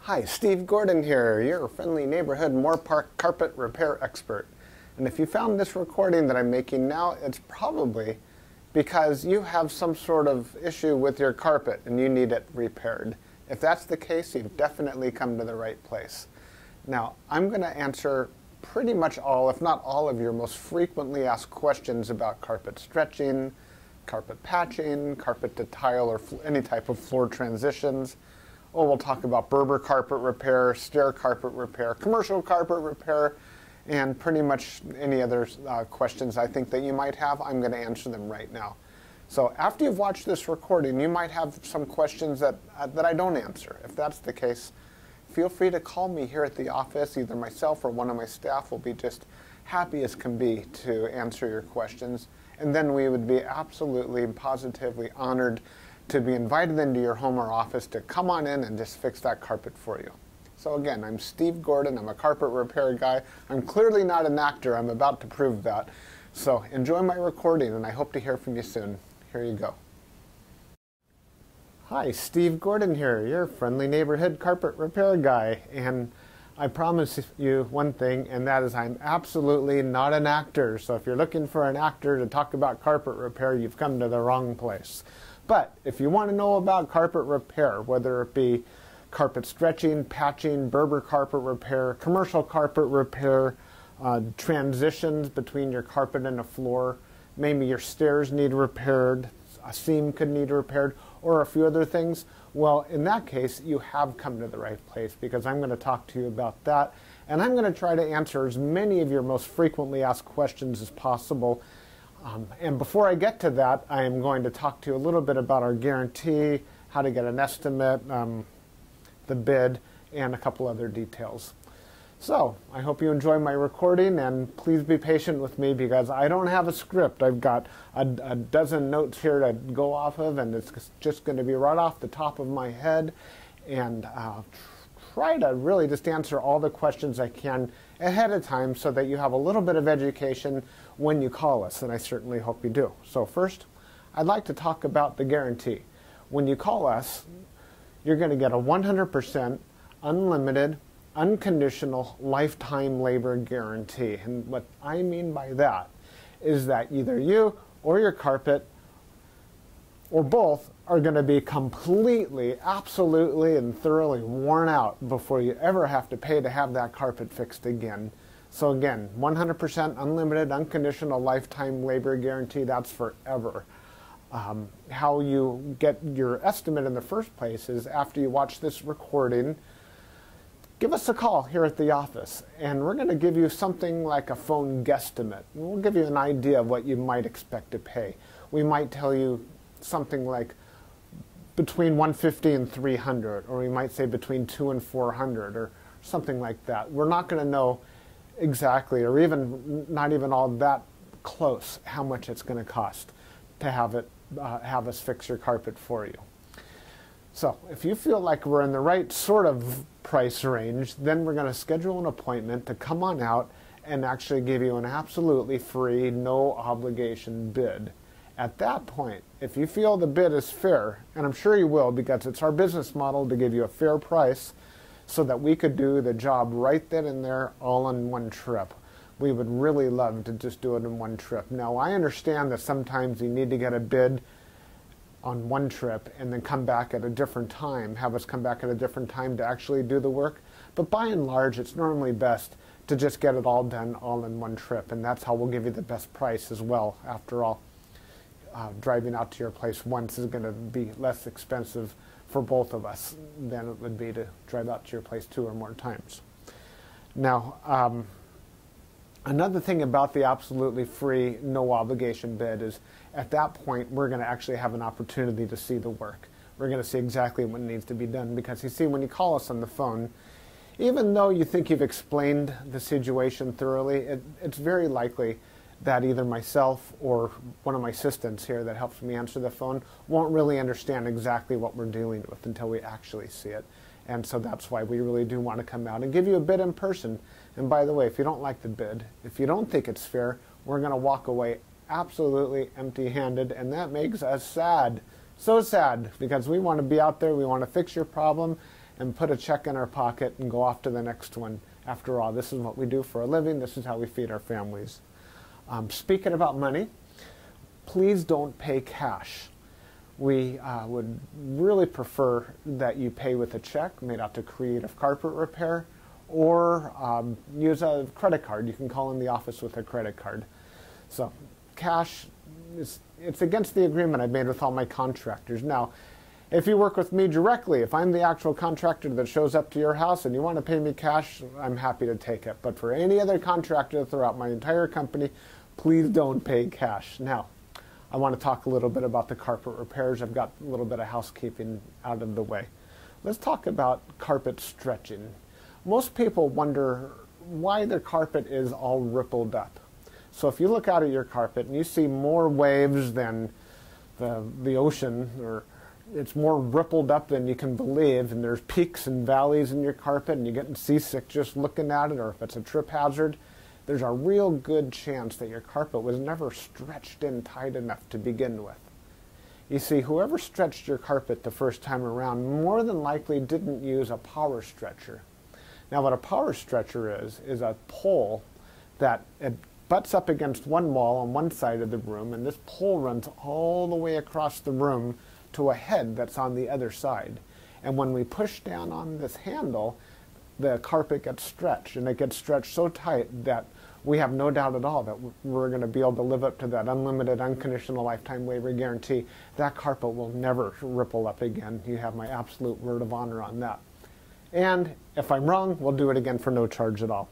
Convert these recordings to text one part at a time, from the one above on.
Hi, Steve Gordon here, your friendly neighborhood Moorpark carpet repair expert. And if you found this recording that I'm making now, it's probably because you have some sort of issue with your carpet and you need it repaired. If that's the case, you've definitely come to the right place. Now, I'm going to answer pretty much all, if not all, of your most frequently asked questions about carpet stretching, carpet patching, carpet to tile, or any type of floor transitions. Or we'll talk about Berber carpet repair, stair carpet repair, commercial carpet repair, and pretty much any other questions I think that you might have. I'm going to answer them right now. So after you've watched this recording, you might have some questions that I don't answer. If that's the case, feel free to call me here at the office. Either myself or one of my staff will be just happy as can be to answer your questions. And then we would be absolutely and positively honored to be invited into your home or office to come on in and just fix that carpet for you. So again, I'm Steve Gordon. I'm a carpet repair guy. I'm clearly not an actor. I'm about to prove that. So enjoy my recording, and I hope to hear from you soon. Here you go. Hi, Steve Gordon here, your friendly neighborhood carpet repair guy. And I promise you one thing, and that is I'm absolutely not an actor. So if you're looking for an actor to talk about carpet repair, you've come to the wrong place. But if you want to know about carpet repair, whether it be carpet stretching, patching, Berber carpet repair, commercial carpet repair, transitions between your carpet and a floor, maybe your stairs need repaired, a seam could need repaired, or a few other things, well, in that case, you have come to the right place, because I'm going to talk to you about that, and I'm going to try to answer as many of your most frequently asked questions as possible. And before I get to that, I am going to talk to you a little bit about our guarantee, how to get an estimate, the bid, and a couple other details. So, I hope you enjoy my recording, and please be patient with me because I don't have a script. I've got a dozen notes here to go off of, and it's just going to be right off the top of my head. And I'll try to really just answer all the questions I can ahead of time so that you have a little bit of education when you call us, and I certainly hope you do. So first, I'd like to talk about the guarantee. When you call us, you're going to get a 100% unlimited, unconditional lifetime labor guarantee. And what I mean by that is that either you or your carpet or both are going to be completely, absolutely, and thoroughly worn out before you ever have to pay to have that carpet fixed again. So again, 100% unlimited, unconditional lifetime labor guarantee, that's forever. How you get your estimate in the first place is after you watch this recording, give us a call here at the office, and we're going to give you something like a phone guesstimate. We'll give you an idea of what you might expect to pay. We might tell you something like between $150 and $300, or we might say between $200 and $400, or something like that. We're not going to know exactly, or even not even all that close, how much it's going to cost to have us fix your carpet for you. So if you feel like we're in the right sort of price range, then we're going to schedule an appointment to come on out and actually give you an absolutely free, no obligation bid. At that point, if you feel the bid is fair, and I'm sure you will because it's our business model to give you a fair price so that we could do the job right then and there all in one trip. We would really love to just do it in one trip. Now, I understand that sometimes you need to get a bid on one trip and then come back at a different time, have us come back at a different time to actually do the work. But by and large, it's normally best to just get it all done all in one trip, and that's how we'll give you the best price as well. After all, driving out to your place once is going to be less expensive for both of us than it would be to drive out to your place 2 or more times. Now, another thing about the absolutely free, no obligation bid is at that point we're going to actually have an opportunity to see the work. We're going to see exactly what needs to be done because you see, when you call us on the phone, even though you think you've explained the situation thoroughly, it's very likely that either myself or one of my assistants here that helps me answer the phone won't really understand exactly what we're dealing with until we actually see it. And so that's why we really do want to come out and give you a bid in person. And by the way, if you don't like the bid, if you don't think it's fair, we're going to walk away absolutely empty-handed, and that makes us sad. So sad, because we want to be out there, we want to fix your problem, and put a check in our pocket and go off to the next one. After all, this is what we do for a living. This is how we feed our families. Speaking about money, please don't pay cash. We would really prefer that you pay with a check made out to Creative Carpet Repair, or use a credit card. You can call in the office with a credit card. So cash, it's against the agreement I've made with all my contractors. Now, if you work with me directly, if I'm the actual contractor that shows up to your house and you want to pay me cash, I'm happy to take it. But for any other contractor throughout my entire company, please don't pay cash. Now, I want to talk a little bit about the carpet repairs. I've got a little bit of housekeeping out of the way. Let's talk about carpet stretching. Most people wonder why their carpet is all rippled up. So if you look out at your carpet and you see more waves than the ocean, or it's more rippled up than you can believe, and there's peaks and valleys in your carpet and you're getting seasick just looking at it, or if it's a trip hazard, there's a real good chance that your carpet was never stretched in tight enough to begin with. You see, whoever stretched your carpet the first time around more than likely didn't use a power stretcher. Now, what a power stretcher is a pole that it butts up against one wall on one side of the room, and this pole runs all the way across the room to a head that's on the other side. And when we push down on this handle, the carpet gets stretched, and it gets stretched so tight that we have no doubt at all that we're going to be able to live up to that unlimited, unconditional lifetime waiver guarantee. That carpet will never ripple up again. You have my absolute word of honor on that. And if I'm wrong, we'll do it again for no charge at all.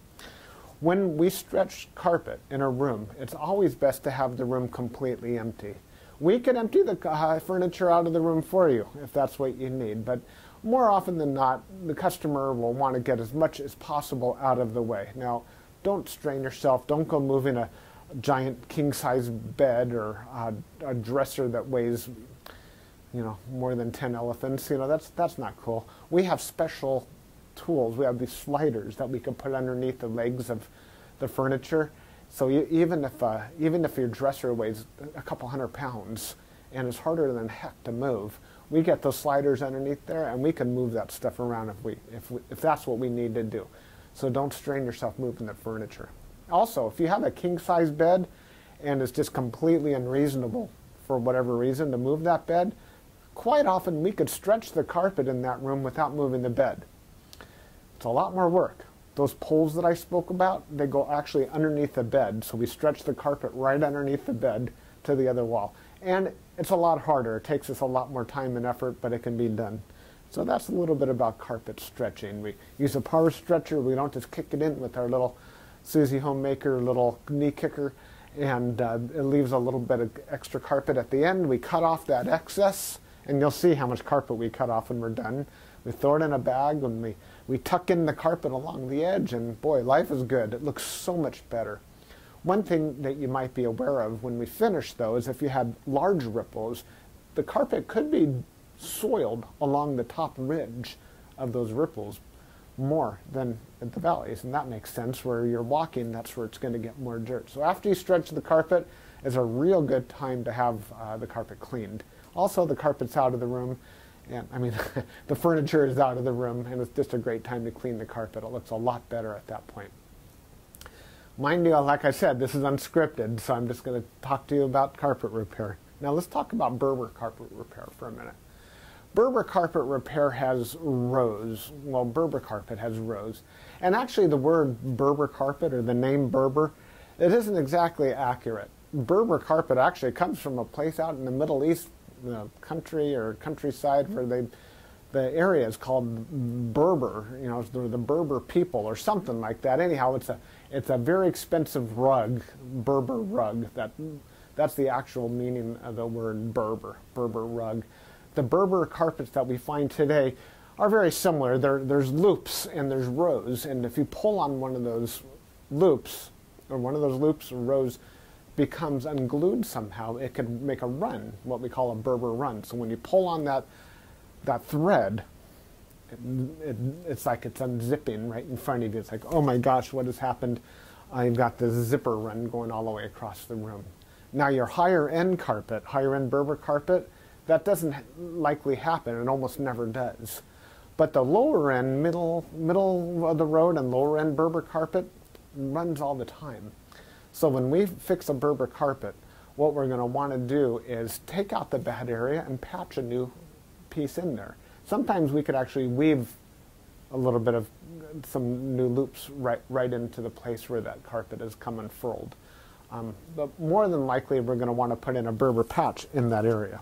When we stretch carpet in a room, it's always best to have the room completely empty. We can empty the furniture out of the room for you if that's what you need, but more often than not, the customer will want to get as much as possible out of the way. Now, don't strain yourself. Don't go moving a giant king-size bed or a dresser that weighs, more than 10 elephants. That's not cool. We have special tools. We have these sliders that we can put underneath the legs of the furniture. So even if your dresser weighs a couple hundred pounds and is harder than heck to move, we get those sliders underneath there, and we can move that stuff around if that's what we need to do. So don't strain yourself moving the furniture. Also, if you have a king-size bed and it's just completely unreasonable for whatever reason to move that bed, quite often we could stretch the carpet in that room without moving the bed. It's a lot more work. Those poles that I spoke about, they go actually underneath the bed, so we stretch the carpet right underneath the bed to the other wall. And it's a lot harder. It takes us a lot more time and effort, but it can be done. So that's a little bit about carpet stretching. We use a power stretcher. We don't just kick it in with our little Susie Homemaker little knee kicker, and it leaves a little bit of extra carpet at the end. We cut off that excess, and you'll see how much carpet we cut off when we're done. We throw it in a bag, and we tuck in the carpet along the edge, and boy, life is good. It looks so much better. One thing that you might be aware of when we finish, though, is if you had large ripples, the carpet could be soiled along the top ridge of those ripples more than at the valleys, and that makes sense. Where you're walking, that's where it's going to get more dirt. So after you stretch the carpet is a real good time to have the carpet cleaned. Also, the carpet's out of the room, and the furniture is out of the room, and it's just a great time to clean the carpet. It looks a lot better at that point. Mind you, like I said, this is unscripted, so I'm just going to talk to you about carpet repair. Now let's talk about Berber carpet repair for a minute. Berber carpet repair has rows. Well, Berber carpet has rows. And actually the word Berber carpet, or the name Berber, it isn't exactly accurate. Berber carpet actually comes from a place out in the Middle East, country or countryside, where the area is called Berber, the Berber people or something like that. Anyhow, it's a very expensive rug, Berber rug. That's the actual meaning of the word Berber rug. The Berber carpets that we find today are very similar. There's loops and there's rows, and if you pull on one of those loops, or rows becomes unglued somehow, it could make a run, what we call a Berber run. So when you pull on that thread, it's like it's unzipping right in front of you. It's like, oh my gosh, what has happened? I've got this zipper run going all the way across the room. Now your higher end Berber carpet, that doesn't likely happen. It almost never does. But the lower end, middle of the road and lower end Berber carpet runs all the time. So when we fix a Berber carpet, what we're going to want to do is take out the bad area and patch a new piece in there. Sometimes we could actually weave a little bit of some new loops right into the place where that carpet is come unfurled. But more than likely, we're going to want to put in a Berber patch in that area.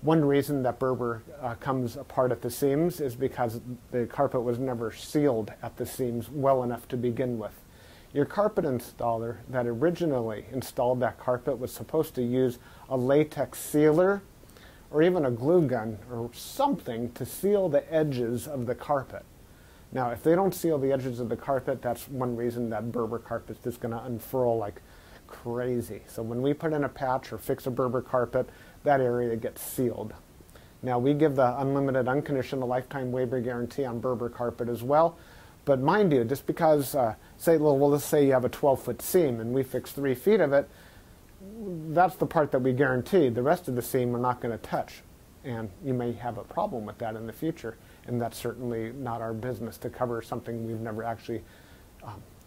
One reason that Berber comes apart at the seams is because the carpet was never sealed at the seams well enough to begin with. Your carpet installer that originally installed that carpet was supposed to use a latex sealer or even a glue gun or something to seal the edges of the carpet. Now, if they don't seal the edges of the carpet, that's one reason that Berber carpet is just going to unfurl like crazy. So when we put in a patch or fix a Berber carpet, that area gets sealed. Now, we give the unlimited, unconditional lifetime waiver guarantee on Berber carpet as well. But mind you, just because, let's say you have a 12-foot seam and we fix 3 feet of it, that's the part that we guarantee. The rest of the seam we're not going to touch. And you may have a problem with that in the future. And that's certainly not our business to cover something we've never actually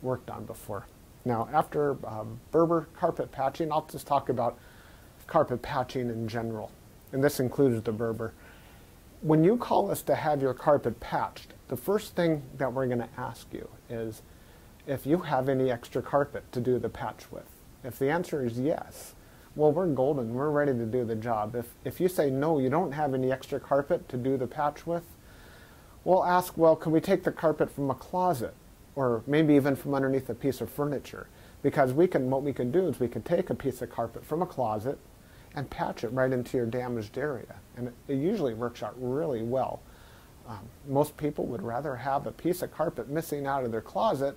worked on before. Now, after Berber carpet patching, I'll just talk about carpet patching in general. And this includes the Berber. When you call us to have your carpet patched, the first thing that we're going to ask you is if you have any extra carpet to do the patch with. If the answer is yes, well, we're golden. We're ready to do the job. If you say no, you don't have any extra carpet to do the patch with, we'll ask, well, can we take the carpet from a closet or maybe even from underneath a piece of furniture? Because what we can do is we can take a piece of carpet from a closet and patch it right into your damaged area. And it usually works out really well. Most people would rather have a piece of carpet missing out of their closet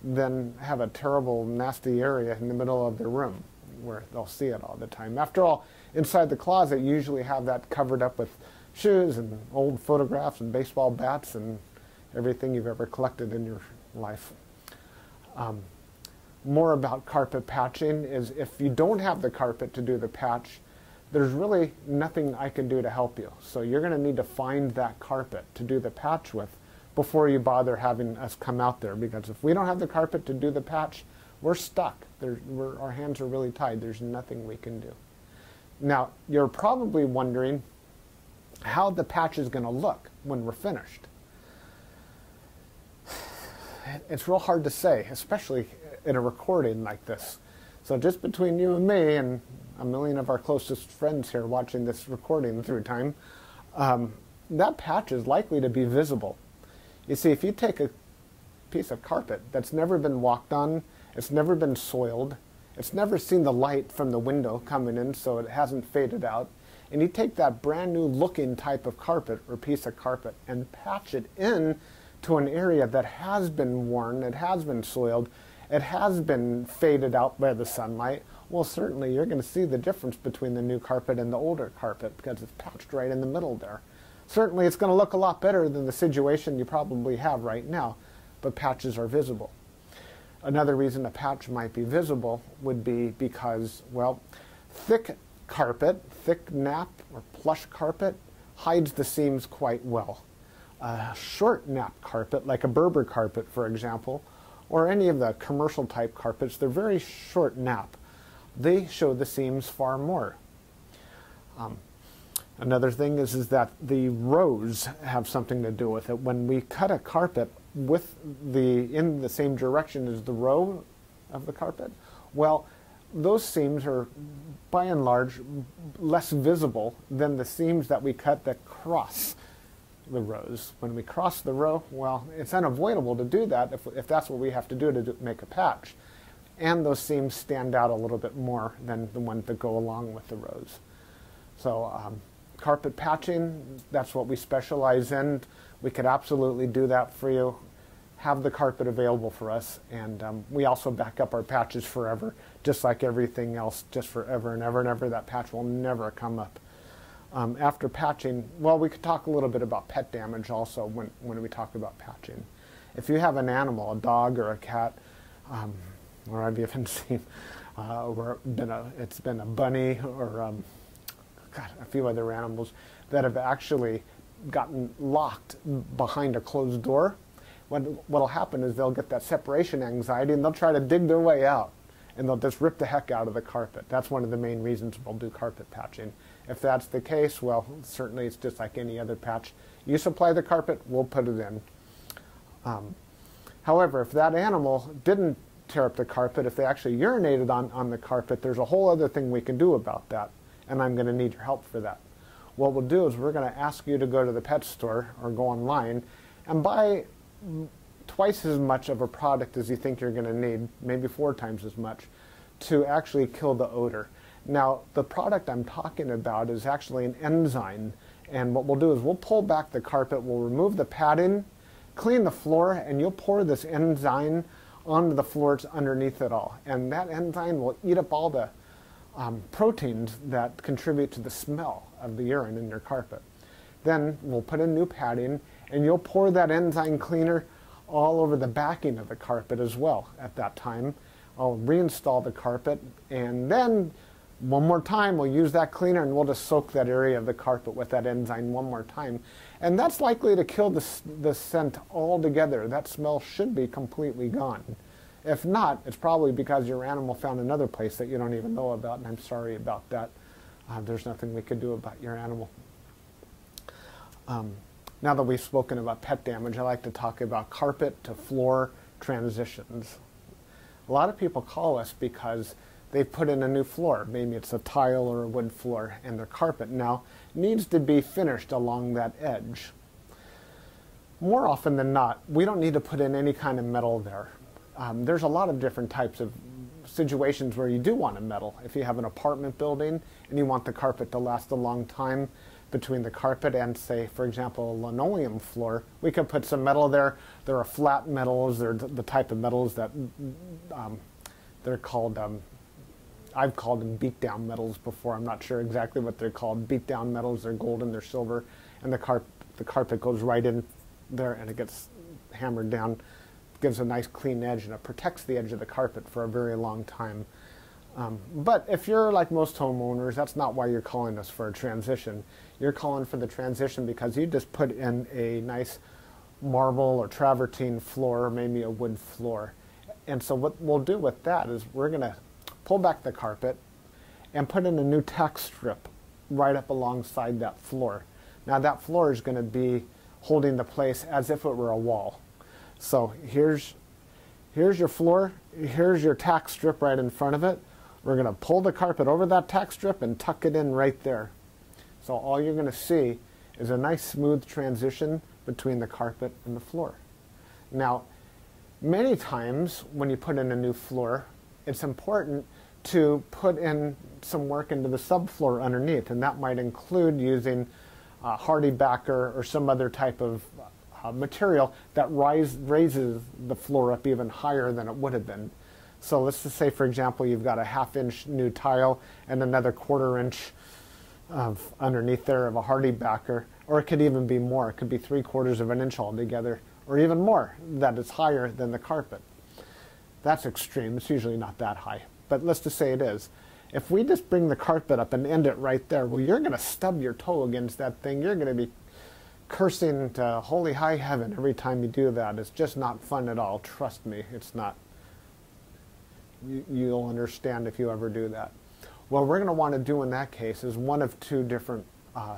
than have a terrible, nasty area in the middle of their room where they'll see it all the time. After all, inside the closet, you usually have that covered up with shoes and old photographs and baseball bats and everything you've ever collected in your life. More about carpet patching is if you don't have the carpet to do the patch, there's really nothing I can do to help you. So you're going to need to find that carpet to do the patch with before you bother having us come out there, because if we don't have the carpet to do the patch, we're stuck. Our hands are really tied. There's nothing we can do. Now, you're probably wondering how the patch is going to look when we're finished. It's real hard to say, especially in a recording like this. So just between you and me and a million of our closest friends here watching this recording through time, that patch is likely to be visible. You see, if you take a piece of carpet that's never been walked on, it's never been soiled, it's never seen the light from the window coming in so it hasn't faded out, and you take that brand new looking type of carpet or piece of carpet and patch it in to an area that has been worn, it has been soiled, it has been faded out by the sunlight, well, certainly you're going to see the difference between the new carpet and the older carpet because it's patched right in the middle there. Certainly it's going to look a lot better than the situation you probably have right now, but patches are visible. Another reason a patch might be visible would be because, well, thick carpet, thick nap or plush carpet hides the seams quite well. A short nap carpet, like a Berber carpet, for example, or any of the commercial type carpets, they're very short nap. They show the seams far more. Another thing is that the rows have something to do with it. When we cut a carpet in the same direction as the row of the carpet, well, those seams are by and large less visible than the seams that we cut that cross the rows. When we cross the row, well, it's unavoidable to do that if that's what we have to do to make a patch. And those seams stand out a little bit more than the ones that go along with the rows. So carpet patching, that's what we specialize in. We could absolutely do that for you. Have the carpet available for us, and we also back up our patches forever, just like everything else, just forever and ever and ever. That patch will never come up. After patching, well, we could talk a little bit about pet damage also when we talk about patching. If you have an animal, a dog or a cat, or I've even seen it's been a bunny or a few other animals that have actually gotten locked behind a closed door, what'll happen is they'll get that separation anxiety and they'll try to dig their way out and they'll just rip the heck out of the carpet. That's one of the main reasons we'll do carpet patching. If that's the case, well, certainly it's just like any other patch. You supply the carpet, we'll put it in. However, if that animal didn't tear up the carpet, if they actually urinated on the carpet, there's a whole other thing we can do about that, and I'm going to need your help for that. What we'll do is we're going to ask you to go to the pet store or go online and buy twice as much of a product as you think you're going to need, maybe 4 times as much, to actually kill the odor. Now, the product I'm talking about is actually an enzyme, and what we'll do is we'll pull back the carpet, we'll remove the padding, clean the floor, and you'll pour this enzyme onto the floors underneath it all. And that enzyme will eat up all the proteins that contribute to the smell of the urine in your carpet. Then we'll put in new padding, and you'll pour that enzyme cleaner all over the backing of the carpet as well at that time. I'll reinstall the carpet, and then one more time we'll use that cleaner and we'll just soak that area of the carpet with that enzyme one more time. And that's likely to kill the scent altogether. That smell should be completely gone. If not, it's probably because your animal found another place that you don't even know about, and I'm sorry about that. There's nothing we could do about your animal. Now that we've spoken about pet damage, I like to talk about carpet to floor transitions. A lot of people call us because they've put in a new floor. Maybe it's a tile or a wood floor, and their carpet now needs to be finished along that edge. More often than not, we don't need to put in any kind of metal there. There's a lot of different types of situations where you do want a metal. If you have an apartment building and you want the carpet to last a long time between the carpet and, say, for example, a linoleum floor, we could put some metal there. There are flat metals. They're the type of metals that they're called, I've called them beat-down metals before. I'm not sure exactly what they're called. Beat-down metals, they're golden, they're silver, and the carpet goes right in there and it gets hammered down. Gives a nice clean edge, and it protects the edge of the carpet for a very long time. But if you're like most homeowners, that's not why you're calling us for a transition. You're calling for the transition because you just put in a nice marble or travertine floor, maybe a wood floor. And so what we'll do with that is we're going to pull back the carpet and put in a new tack strip right up alongside that floor. Now that floor is going to be holding the place as if it were a wall. So here's your floor, here's your tack strip right in front of it. We're going to pull the carpet over that tack strip and tuck it in right there. So all you're going to see is a nice smooth transition between the carpet and the floor. Now, many times when you put in a new floor, it's important to put in some work into the subfloor underneath, and that might include using hardy backer or some other type of material that raises the floor up even higher than it would have been. So let's just say, for example, you've got a 1/2 inch new tile and another 1/4 inch of underneath there of a hardy backer, or it could even be more. It could be 3/4 of an inch altogether, or even more, that is higher than the carpet. That's extreme. It's usually not that high, but let's just say it is. If we just bring the carpet up and end it right there, well, you're going to stub your toe against that thing. You're going to be cursing to holy high heaven every time you do that. It's just not fun at all. Trust me, it's not. You'll understand if you ever do that. What we're going to want to do in that case is one of 2 different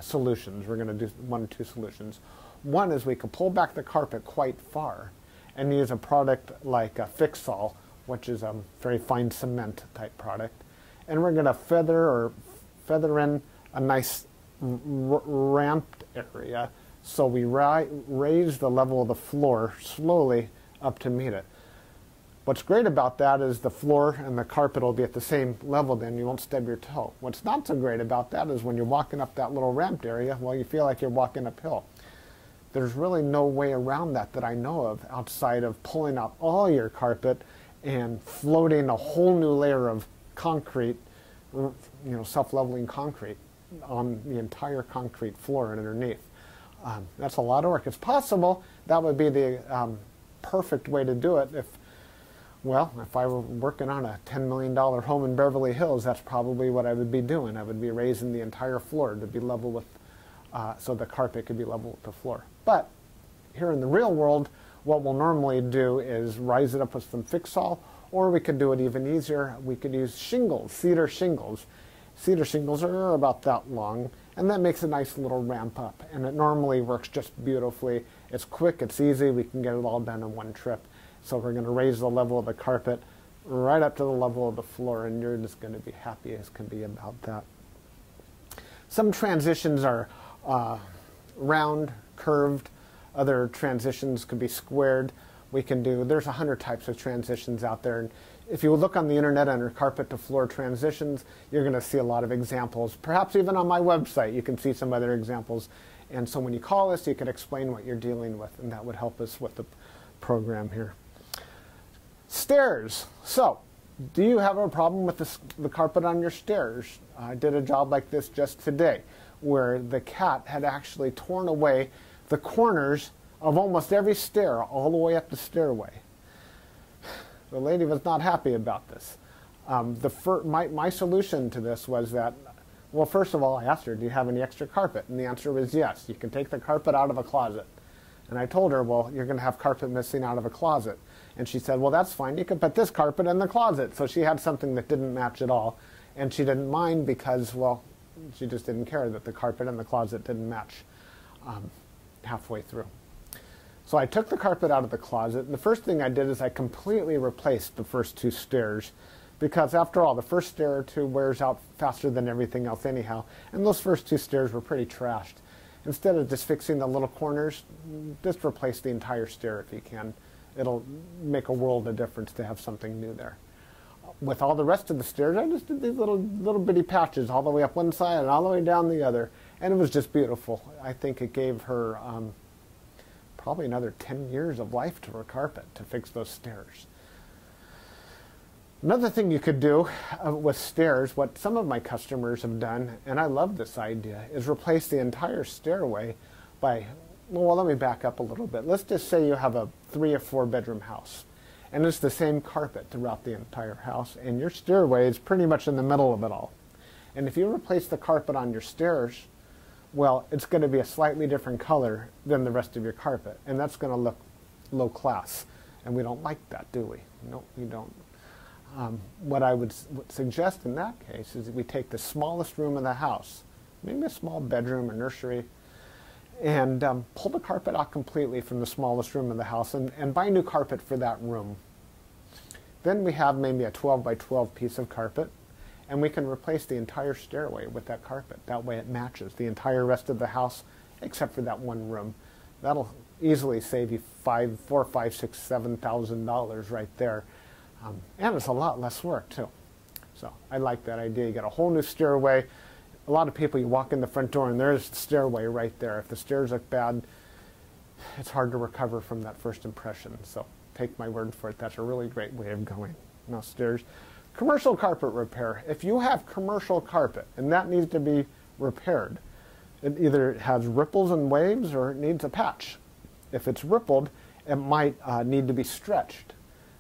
solutions. We're going to do 1 or 2 solutions. One is we could pull back the carpet quite far and use a product like a Fix-All, which is a very fine cement type product. And we're going to feather in a nice ramped area, so we raise the level of the floor slowly up to meet it. What's great about that is the floor and the carpet will be at the same level, then you won't stub your toe. What's not so great about that is when you're walking up that little ramped area, well, you feel like you're walking uphill. There's really no way around that I know of outside of pulling out all your carpet and floating a whole new layer of concrete, self-leveling concrete on the entire concrete floor and underneath. That's a lot of work. It's possible that would be the perfect way to do it if I were working on a $10 million home in Beverly Hills. That's probably what I would be doing. I would be raising the entire floor to be level with so the carpet could be level with the floor. But here in the real world, what we'll normally do is rise it up with some fixall, or we could do it even easier. We could use shingles, cedar shingles. Cedar shingles are about that long, and that makes a nice little ramp up, and it normally works just beautifully. It's quick, it's easy, we can get it all done in one trip. So we're going to raise the level of the carpet right up to the level of the floor, and you're just going to be happy as can be about that. Some transitions are round, curved. Other transitions could be squared. There's 100 types of transitions out there. And if you look on the internet under carpet to floor transitions, you're going to see a lot of examples. Perhaps even on my website, you can see some other examples. And so when you call us, you can explain what you're dealing with, and that would help us with the program here. Stairs. So, do you have a problem with the carpet on your stairs? I did a job like this just today, where the cat had actually torn away the corners of almost every stair all the way up the stairway. The lady was not happy about this. My solution to this was that, well, first of all, I asked her, do you have any extra carpet? And the answer was yes. You can take the carpet out of a closet. And I told her, well, you're going to have carpet missing out of a closet. And she said, well, that's fine. You can put this carpet in the closet. So she had something that didn't match at all. And she didn't mind because, well, she just didn't care that the carpet in the closet didn't match halfway through. So I took the carpet out of the closet, and the first thing I did is I completely replaced the first two stairs, because after all, the first stair or two wears out faster than everything else anyhow, and those first two stairs were pretty trashed. Instead of just fixing the little corners, just replace the entire stair if you can. It'll make a world of difference to have something new there. With all the rest of the stairs, I just did these little bitty patches all the way up one side and all the way down the other, and it was just beautiful. I think it gave her probably another 10 years of life to her carpet to fix those stairs. Another thing you could do with stairs, what some of my customers have done, and I love this idea, is replace the entire stairway by, well, let me back up a little bit. Let's just say you have a 3 or 4 bedroom house, and it's the same carpet throughout the entire house, and your stairway is pretty much in the middle of it all. And if you replace the carpet on your stairs, well, it's going to be a slightly different color than the rest of your carpet, and that's going to look low class, and we don't like that, do we? No, we don't. What I would suggest in that case is that we take the smallest room in the house, maybe a small bedroom or nursery, and pull the carpet out completely from the smallest room in the house and buy new carpet for that room. Then we have maybe a 12 by 12 piece of carpet, and we can replace the entire stairway with that carpet. That way it matches the entire rest of the house except for that one room. That'll easily save you $4,000, $5,000, $6,000, $7,000 right there. And it's a lot less work too. So I like that idea. You get a whole new stairway. A lot of people, you walk in the front door and there's the stairway right there. If the stairs look bad, it's hard to recover from that first impression. So take my word for it. That's a really great way of going. Now stairs. Commercial carpet repair. If you have commercial carpet and that needs to be repaired, it either has ripples and waves or it needs a patch. If it's rippled, it might need to be stretched.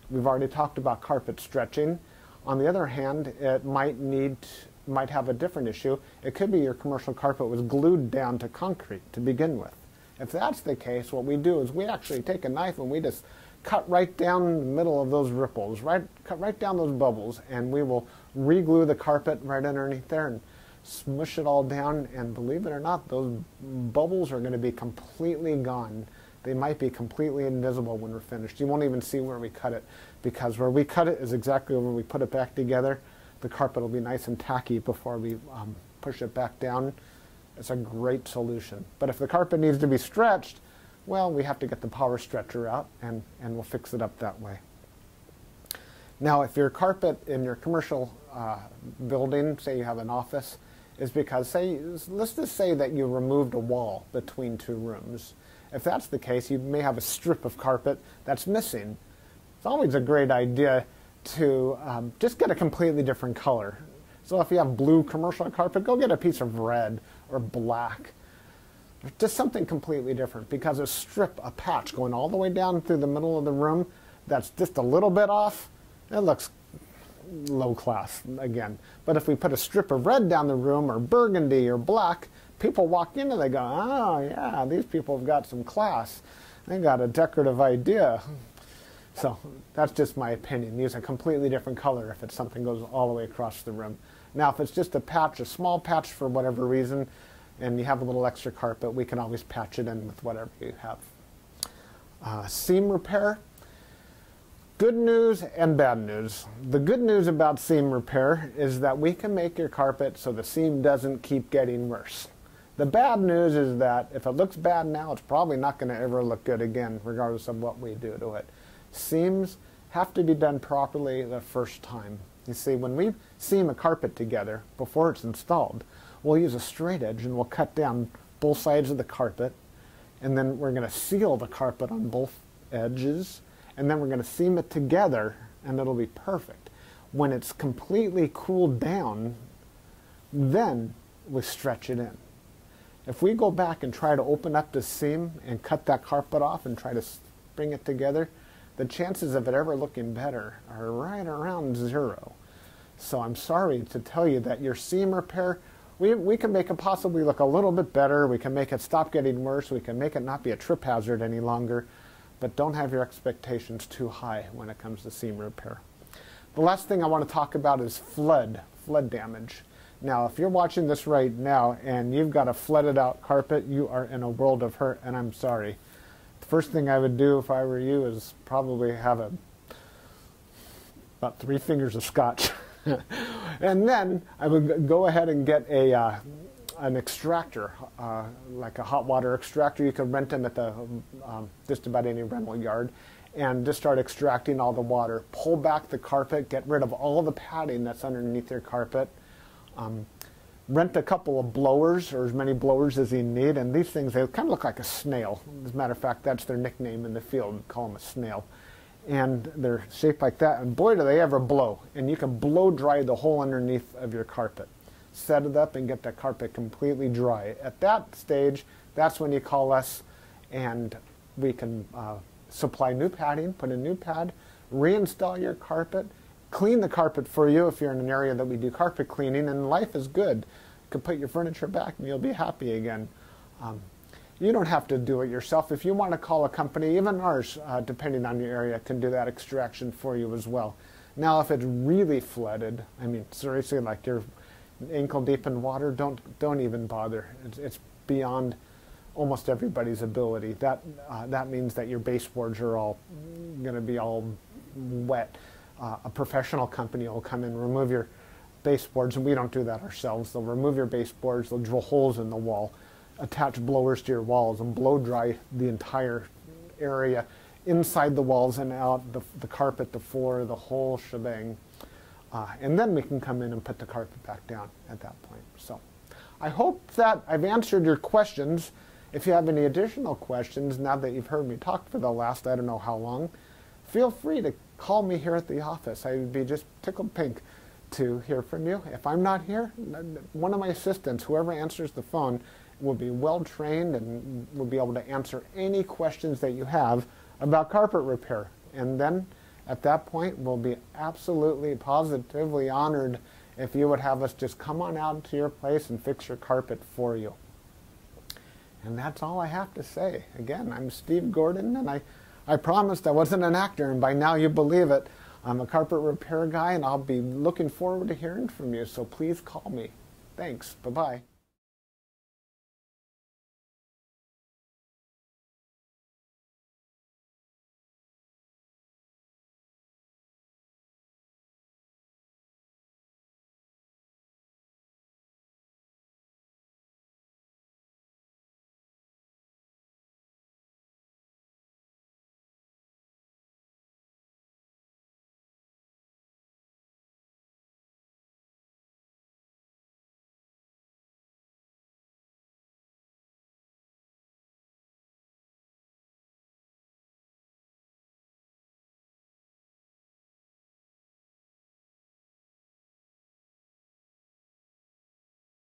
We've already talked about carpet stretching. On the other hand, it might have a different issue. It could be your commercial carpet was glued down to concrete to begin with. If that's the case, what we do is we actually take a knife and we just cut right down the middle of those ripples, cut right down those bubbles, and we will re-glue the carpet right underneath there and smush it all down, and believe it or not, those bubbles are going to be completely gone. They might be completely invisible when we're finished. You won't even see where we cut it, because where we cut it is exactly where we put it back together. The carpet will be nice and tacky before we push it back down. It's a great solution. But if the carpet needs to be stretched, well, we have to get the power stretcher out, and we'll fix it up that way. Now, if your carpet in your commercial building, say you have an office, is because, let's just say that you removed a wall between two rooms. If that's the case, you may have a strip of carpet that's missing. It's always a great idea to just get a completely different color. So if you have blue commercial carpet, go get a piece of red or black. Just something completely different, because a strip, a patch going all the way down through the middle of the room that's just a little bit off, it looks low class again. But if we put a strip of red down the room, or burgundy or black, people walk in and they go, oh yeah, these people have got some class. They got a decorative idea. So that's just my opinion. Use a completely different color if it's something goes all the way across the room. Now if it's just a patch, a small patch for whatever reason, and you have a little extra carpet, we can always patch it in with whatever you have. Seam repair. Good news and bad news. The good news about seam repair is that we can make your carpet so the seam doesn't keep getting worse. The bad news is that if it looks bad now, it's probably not going to ever look good again, regardless of what we do to it. Seams have to be done properly the first time. You see, when we seam a carpet together before it's installed, we'll use a straight edge and we'll cut down both sides of the carpet, and then we're going to seal the carpet on both edges, and then we're going to seam it together, and it'll be perfect. When it's completely cooled down, then we stretch it in. If we go back and try to open up the seam and cut that carpet off and try to bring it together, the chances of it ever looking better are right around 0. So I'm sorry to tell you that your seam repair, we can make it possibly look a little bit better. We can make it stop getting worse. We can make it not be a trip hazard any longer. But don't have your expectations too high when it comes to seam repair. The last thing I want to talk about is flood damage. Now, if you're watching this right now and you've got a flooded out carpet, you are in a world of hurt, and I'm sorry. The first thing I would do if I were you is probably have about 3 fingers of scotch. And then I would go ahead and get an extractor, like a hot water extractor. You can rent them at the just about any rental yard, and just start extracting all the water. Pull back the carpet, get rid of all the padding that's underneath your carpet. Rent a couple of blowers, or as many blowers as you need, and these things, they kind of look like a snail. As a matter of fact, that's their nickname in the field. We call them a snail. And they're shaped like that, and boy do they ever blow. And you can blow dry the whole underneath of your carpet. Set it up and get that carpet completely dry. At that stage, that's when you call us, and we can supply new padding, put a new pad, reinstall your carpet, clean the carpet for you if you're in an area that we do carpet cleaning, and life is good. You can put your furniture back and you'll be happy again. You don't have to do it yourself. If you want to call a company, even ours, depending on your area, can do that extraction for you as well. Now, if it's really flooded, I mean, seriously, like you're ankle deep in water, don't even bother. It's beyond almost everybody's ability. That means that your baseboards are all going to be all wet. A professional company will come in, remove your baseboards, and we don't do that ourselves. They'll remove your baseboards, they'll drill holes in the wall, attach blowers to your walls, and blow dry the entire area, inside the walls and out, the carpet, the floor, the whole shebang. And then we can come in and put the carpet back down at that point. So I hope that I've answered your questions. If you have any additional questions, now that you've heard me talk for the last, I don't know how long, feel free to call me here at the office. I would be just tickled pink to hear from you. If I'm not here, one of my assistants, whoever answers the phone, will be well trained and will be able to answer any questions that you have about carpet repair. And then at that point, we'll be absolutely positively honored if you would have us just come on out to your place and fix your carpet for you. And that's all I have to say. Again, I'm Steve Gordon, and I promised I wasn't an actor, and by now you believe it. I'm a carpet repair guy, and I'll be looking forward to hearing from you, so please call me. Thanks. Bye-bye.